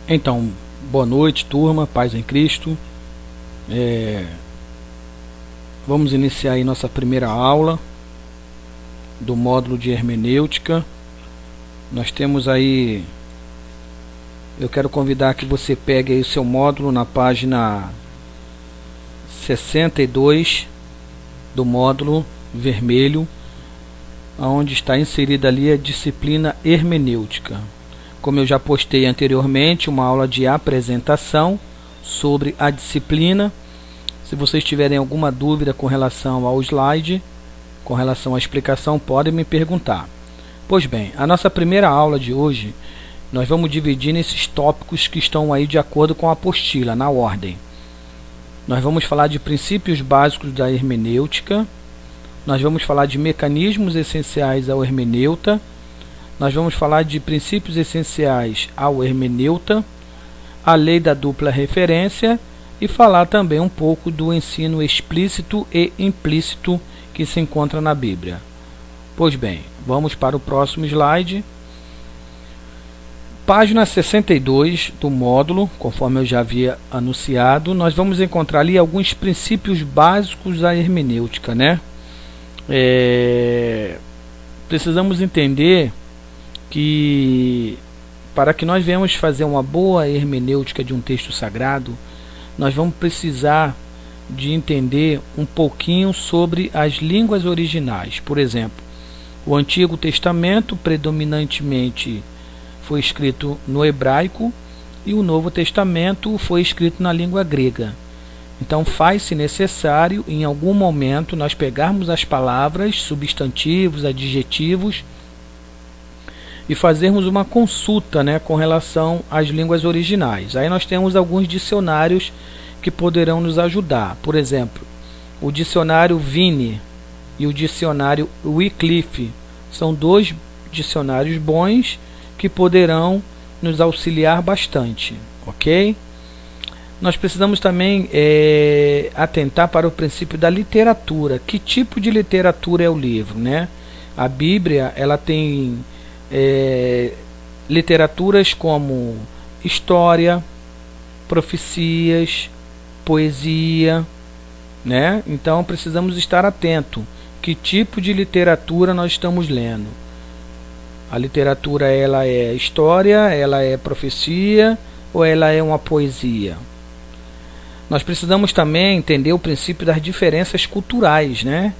Então, boa noite, turma, paz em Cristo. Vamos iniciar aí nossa primeira aula do módulo de hermenêutica. Nós temos aí, eu quero convidar que você pegue aí o seu módulo na página 62 do módulo vermelho, onde está inserida ali a disciplina hermenêutica. Como eu já postei anteriormente, uma aula de apresentação sobre a disciplina. Se vocês tiverem alguma dúvida com relação ao slide, com relação à explicação, podem me perguntar. Pois bem, a nossa primeira aula de hoje, nós vamos dividir nesses tópicos que estão aí de acordo com a apostila, na ordem. Nós vamos falar de princípios básicos da hermenêutica, nós vamos falar de mecanismos essenciais ao hermeneuta, nós vamos falar de princípios essenciais ao hermeneuta, a lei da dupla referência e falar também um pouco do ensino explícito e implícito que se encontra na Bíblia. Pois bem, vamos para o próximo slide. Página 62 do módulo, conforme eu já havia anunciado, nós vamos encontrar ali alguns princípios básicos da hermenêutica, né? Precisamos entender que para que nós venhamos fazer uma boa hermenêutica de um texto sagrado, nós vamos precisar de entender um pouquinho sobre as línguas originais. Por exemplo, o Antigo Testamento predominantemente foi escrito no hebraico e o Novo Testamento foi escrito na língua grega. Então faz-se necessário, em algum momento, nós pegarmos as palavras, substantivos, adjetivos, e fazermos uma consulta, né, com relação às línguas originais. Aí nós temos alguns dicionários que poderão nos ajudar. Por exemplo, o dicionário Vine e o dicionário Wycliffe são dois dicionários bons que poderão nos auxiliar bastante, ok? Nós precisamos também atentar para o princípio da literatura. Que tipo de literatura é o livro, né? A Bíblia, ela tem literaturas como história, profecias, poesia, né? Então precisamos estar atento. Que tipo de literatura nós estamos lendo? A literatura, ela é história, ela é profecia ou ela é uma poesia? Nós precisamos também entender o princípio das diferenças culturais, né?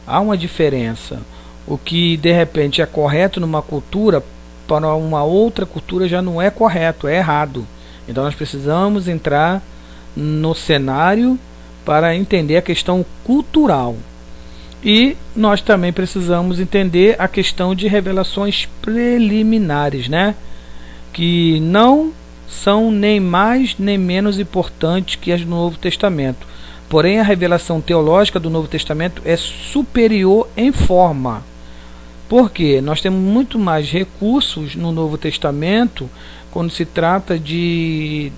Há uma diferença. O que de repente é correto numa cultura, para uma outra cultura já não é correto, é errado. Então nós precisamos entrar no cenário para entender a questão cultural. E nós também precisamos entender a questão de revelações preliminares, né? Que não são nem mais nem menos importantes que as do Novo Testamento. Porém, a revelação teológica do Novo Testamento é superior em forma. Porque nós temos muito mais recursos no Novo Testamento quando se trata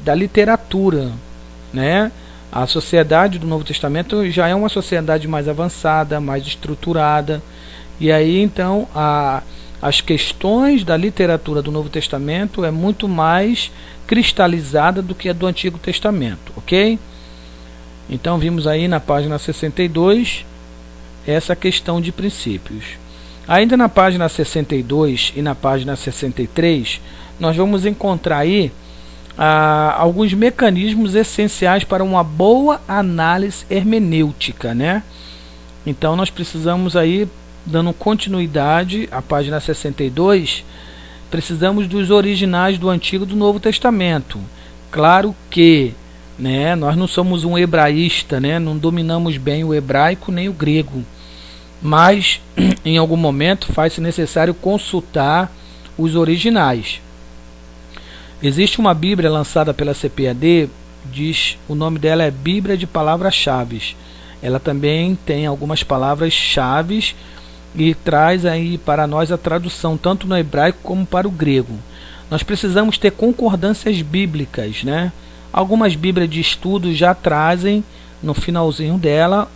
da literatura, né? A sociedade do Novo Testamento já é uma sociedade mais avançada, mais estruturada. E aí, então, as questões da literatura do Novo Testamento é muito mais cristalizada do que a do Antigo Testamento, ok? Então, vimos aí na página 62 essa questão de princípios. Ainda na página 62 e na página 63, nós vamos encontrar aí alguns mecanismos essenciais para uma boa análise hermenêutica, né? Então nós precisamos aí, dando continuidade à página 62, precisamos dos originais do Antigo e do Novo Testamento. Claro que, né, nós não somos um hebraísta, né? Não dominamos bem o hebraico nem o grego. Mas em algum momento faz-se necessário consultar os originais. Existe uma Bíblia lançada pela CPAD, o nome dela é Bíblia de Palavras-Chaves. Ela também tem algumas palavras-chaves e traz aí para nós a tradução tanto no hebraico como para o grego. Nós precisamos ter concordâncias bíblicas, né? Algumas Bíblias de estudo já trazem no finalzinho dela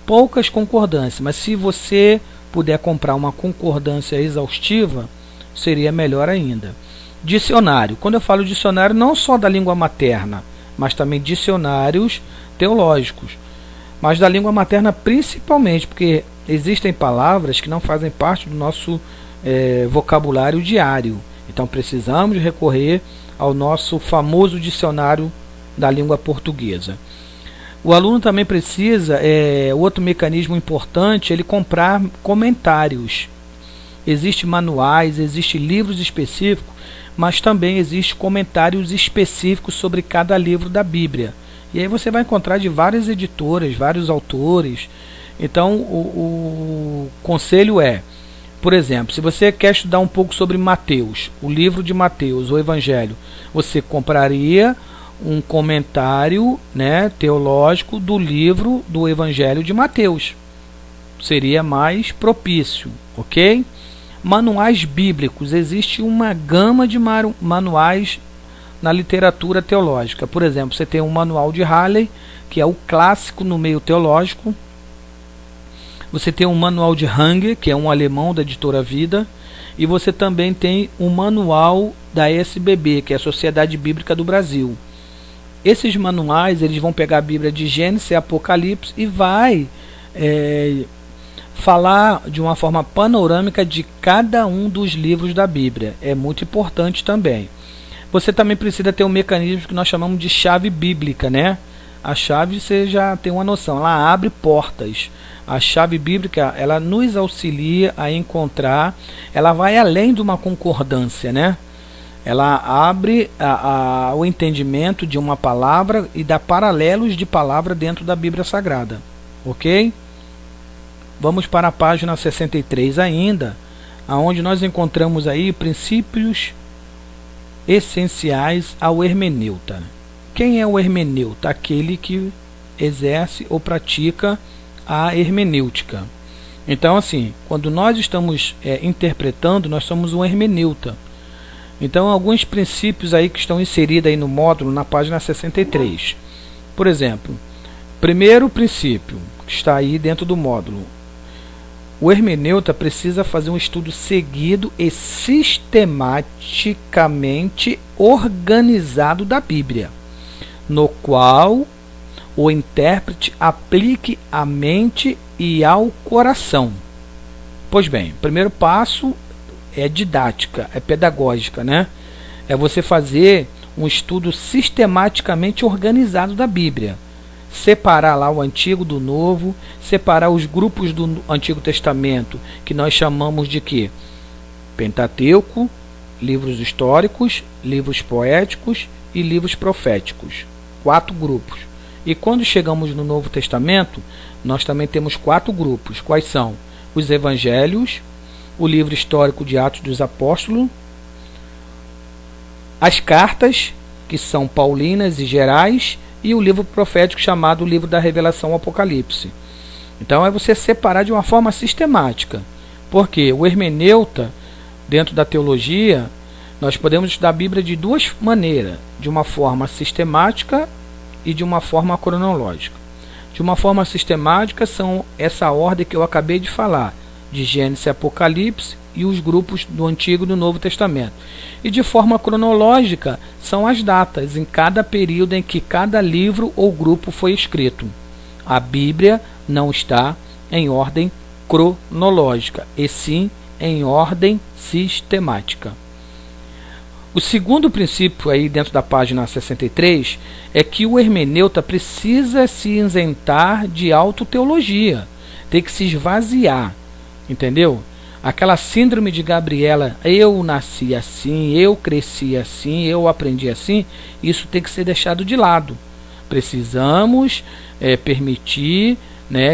poucas concordâncias, mas se você puder comprar uma concordância exaustiva, seria melhor ainda. Dicionário. Quando eu falo dicionário, não só da língua materna, mas também dicionários teológicos. Mas da língua materna principalmente, porque existem palavras que não fazem parte do nosso vocabulário diário. Então precisamos recorrer ao nosso famoso dicionário da língua portuguesa. O aluno também precisa, outro mecanismo importante, ele comprar comentários. Existem manuais, existem livros específicos, mas também existem comentários específicos sobre cada livro da Bíblia. E aí você vai encontrar de várias editoras, vários autores. Então o conselho é, por exemplo, se você quer estudar um pouco sobre Mateus, o livro de Mateus, o Evangelho, você compraria um comentário, teológico do livro do Evangelho de Mateus. Seria mais propício, ok? Manuais bíblicos. Existe uma gama de manuais na literatura teológica. Por exemplo, você tem um manual de Halley, que é o clássico no meio teológico. Você tem um manual de Hanger, que é um alemão da editora Vida. E você também tem um manual da SBB, que é a Sociedade Bíblica do Brasil. Esses manuais, eles vão pegar a Bíblia de Gênesis e Apocalipse e vai falar de uma forma panorâmica de cada um dos livros da Bíblia. É muito importante também. Você também precisa ter um mecanismo que nós chamamos de chave bíblica, A chave, você já tem uma noção, ela abre portas. A chave bíblica, ela nos auxilia a encontrar, ela vai além de uma concordância, Ela abre o entendimento de uma palavra e dá paralelos de palavra dentro da Bíblia Sagrada. Ok? Vamos para a página 63 ainda, onde nós encontramos aí princípios essenciais ao hermeneuta. Quem é o hermeneuta? Aquele que exerce ou pratica a hermenêutica. Então, assim, quando nós estamos interpretando, nós somos um hermeneuta. Então, alguns princípios aí que estão inseridos aí no módulo, na página 63. Por exemplo, primeiro princípio, que está aí dentro do módulo. O hermeneuta precisa fazer um estudo seguido e sistematicamente organizado da Bíblia, no qual o intérprete aplique à mente e ao coração. Pois bem, o primeiro passo é didática, é pedagógica, É você fazer um estudo sistematicamente organizado da Bíblia. Separar lá o Antigo do Novo, separar os grupos do Antigo Testamento, que nós chamamos de quê? Pentateuco, livros históricos, livros poéticos e livros proféticos. 4 grupos. E quando chegamos no Novo Testamento, nós também temos 4 grupos. Quais são? Os Evangelhos, o livro histórico de Atos dos Apóstolos, as cartas, que são paulinas e gerais, e o livro profético chamado o livro da Revelação, Apocalipse. Então é você separar de uma forma sistemática. Porque o hermeneuta, dentro da teologia, nós podemos estudar a Bíblia de 2 maneiras, de uma forma sistemática e de uma forma cronológica. De uma forma sistemática são essa ordem que eu acabei de falar, de Gênesis e Apocalipse e os grupos do Antigo e do Novo Testamento. E de forma cronológica são as datas em cada período em que cada livro ou grupo foi escrito. A Bíblia não está em ordem cronológica, e sim em ordem sistemática. O segundo princípio aí dentro da página 63 é que o hermeneuta precisa se isentar de autoteologia, tem que se esvaziar, entendeu? Aquela síndrome de Gabriela, eu nasci assim, eu cresci assim, eu aprendi assim, isso tem que ser deixado de lado. Precisamos permitir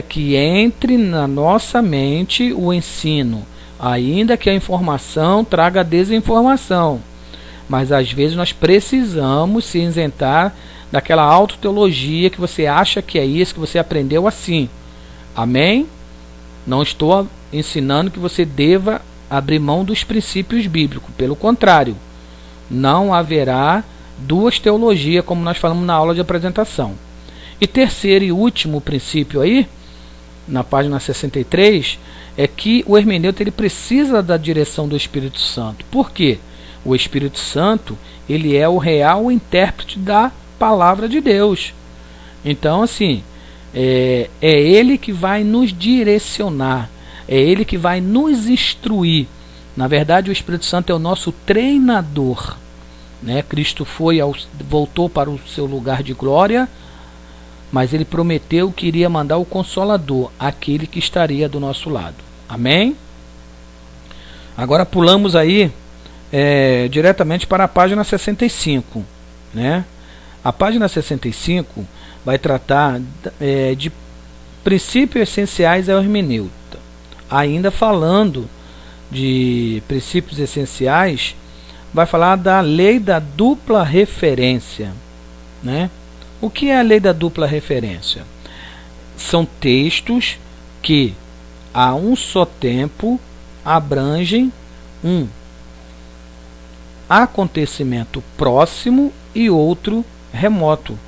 que entre na nossa mente o ensino, ainda que a informação traga desinformação. Mas às vezes nós precisamos se isentar daquela autoteologia que você acha que é isso, que você aprendeu assim. Amém? Não estou ensinando que você deva abrir mão dos princípios bíblicos. Pelo contrário, não haverá 2 teologias, como nós falamos na aula de apresentação. E terceiro e último princípio aí, na página 63, é que o hermeneuta ele precisa da direção do Espírito Santo. Por quê? O Espírito Santo, ele é o real intérprete da palavra de Deus. Então, assim, é ele que vai nos direcionar, é ele que vai nos instruir. Na verdade, o Espírito Santo é o nosso treinador, né? Cristo voltou para o seu lugar de glória, mas ele prometeu que iria mandar o Consolador, aquele que estaria do nosso lado. Amém? Agora pulamos aí diretamente para a página 65, né? A página 65 vai tratar de princípios essenciais da hermenêutica. Ainda falando de princípios essenciais, vai falar da lei da dupla referência, né? O que é a lei da dupla referência? São textos que a um só tempo abrangem um acontecimento próximo e outro remoto.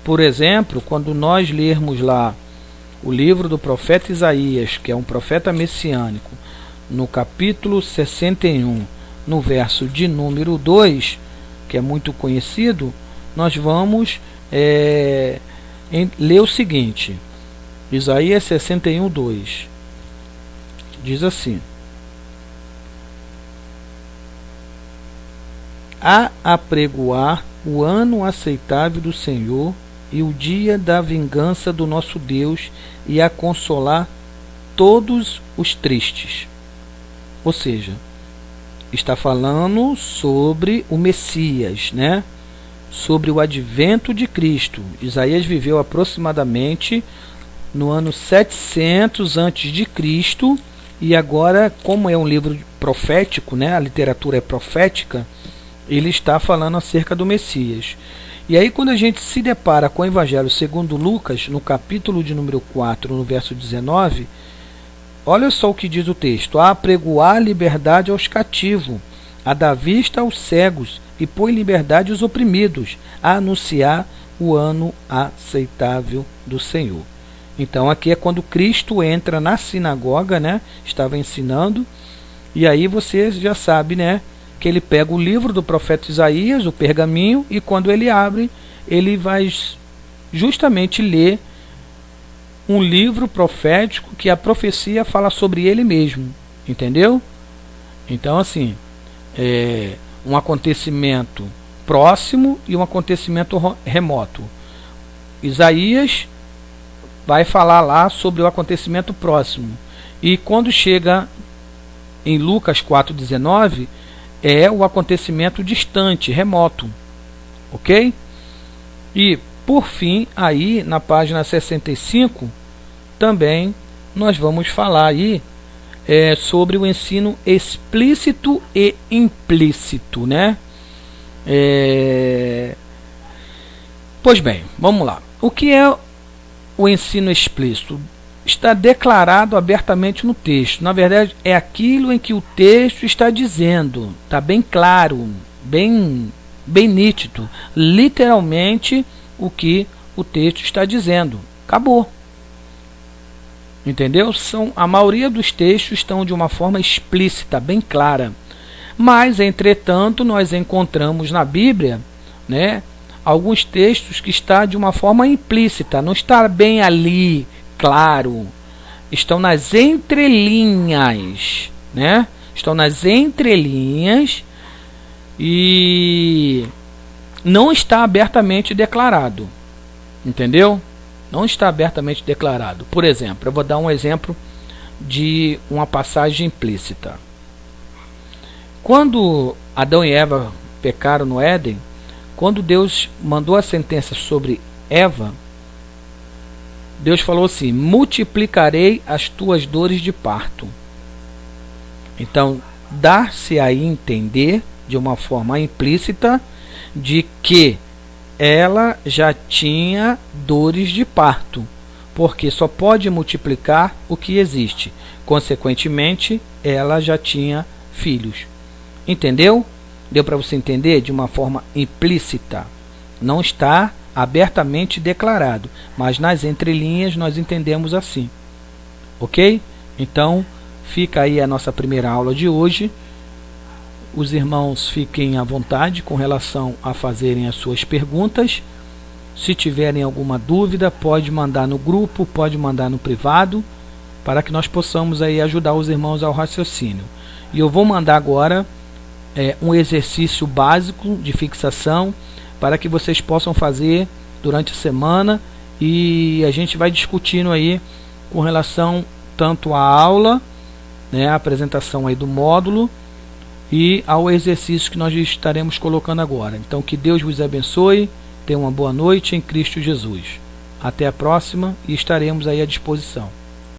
Por exemplo, quando nós lermos lá o livro do profeta Isaías, que é um profeta messiânico, no capítulo 61, no verso de número 2, que é muito conhecido, nós vamos ler o seguinte. Isaías 61, 2 diz assim: a apregoar o ano aceitável do Senhor e o dia da vingança do nosso Deus, e a consolar todos os tristes. Ou seja, está falando sobre o Messias, né? Sobre o advento de Cristo. Isaías viveu aproximadamente no ano 700 antes de Cristo, e agora, como é um livro profético, né? A literatura é profética, ele está falando acerca do Messias. E aí, quando a gente se depara com o Evangelho segundo Lucas, no capítulo de número 4, no verso 19, olha só o que diz o texto: a apregoar liberdade aos cativos, a dar vista aos cegos, e pôr em liberdade os oprimidos, a anunciar o ano aceitável do Senhor. Então aqui é quando Cristo entra na sinagoga, né? Estava ensinando, e aí você já sabe, né? Que ele pega o livro do profeta Isaías, o pergaminho, e quando ele abre, ele vai justamente ler um livro profético que a profecia fala sobre ele mesmo, entendeu? Então, assim, um acontecimento próximo e um acontecimento remoto. Isaías vai falar lá sobre o acontecimento próximo, e quando chega em Lucas 4,19, é o acontecimento distante, remoto, ok? E por fim, aí na página 65, também nós vamos falar aí sobre o ensino explícito e implícito, né? Pois bem, vamos lá. O que é o ensino explícito? Está declarado abertamente no texto. Na verdade, é aquilo em que o texto está dizendo. Está bem claro, bem nítido. Literalmente o que o texto está dizendo. Acabou. Entendeu? A maioria dos textos estão de uma forma explícita, bem clara. Mas, entretanto, nós encontramos na Bíblia, né, alguns textos que estão de uma forma implícita. Não está bem ali, claro, estão nas entrelinhas, né? Estão nas entrelinhas e não está abertamente declarado, entendeu? Não está abertamente declarado. Por exemplo, eu vou dar um exemplo de uma passagem implícita. Quando Adão e Eva pecaram no Éden, quando Deus mandou a sentença sobre Eva, Deus falou assim: multiplicarei as tuas dores de parto. Então, dar-se a entender, de uma forma implícita, de que ela já tinha dores de parto, porque só pode multiplicar o que existe. Consequentemente, ela já tinha filhos. Entendeu? Deu para você entender de uma forma implícita. Não está abertamente declarado, mas nas entrelinhas nós entendemos assim, ok? Então fica aí a nossa primeira aula de hoje, os irmãos fiquem à vontade com relação a fazerem as suas perguntas. Se tiverem alguma dúvida, pode mandar no grupo, pode mandar no privado, para que nós possamos aí ajudar os irmãos ao raciocínio. E eu vou mandar agora um exercício básico de fixação para que vocês possam fazer durante a semana, e a gente vai discutindo aí com relação tanto à aula, né, a apresentação aí do módulo, e ao exercício que nós estaremos colocando agora. Então, que Deus vos abençoe, tenha uma boa noite em Cristo Jesus. Até a próxima, e estaremos aí à disposição.